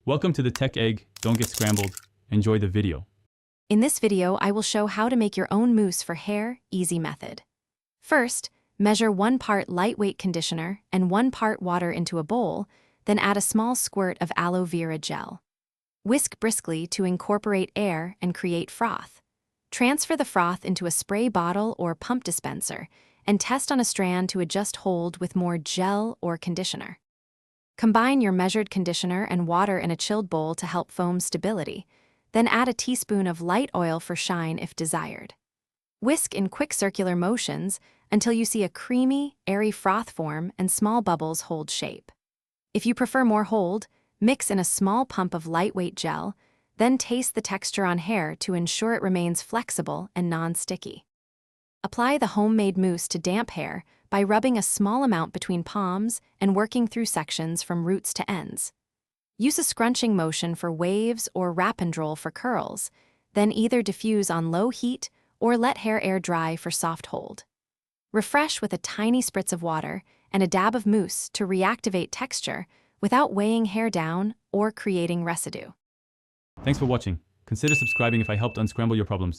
Welcome to the Tech Egg. Don't get scrambled. Enjoy the video. In this video, I will show how to make your own mousse for hair, easy method. First, measure 1 part lightweight conditioner and 1 part water into a bowl, then add a small squirt of aloe vera gel. Whisk briskly to incorporate air and create froth. Transfer the froth into a spray bottle or pump dispenser and test on a strand to adjust hold with more gel or conditioner. Combine your measured conditioner and water in a chilled bowl to help foam stability, then add a teaspoon of light oil for shine if desired. Whisk in quick circular motions until you see a creamy, airy froth form and small bubbles hold shape. If you prefer more hold, mix in a small pump of lightweight gel, then taste the texture on hair to ensure it remains flexible and non-sticky. Apply the homemade mousse to damp hair by rubbing a small amount between palms and working through sections from roots to ends. Use a scrunching motion for waves or wrap and roll for curls, then either diffuse on low heat or let hair air dry for soft hold. Refresh with a tiny spritz of water and a dab of mousse to reactivate texture without weighing hair down or creating residue. Thanks for watching. Consider subscribing if I helped unscramble your problems.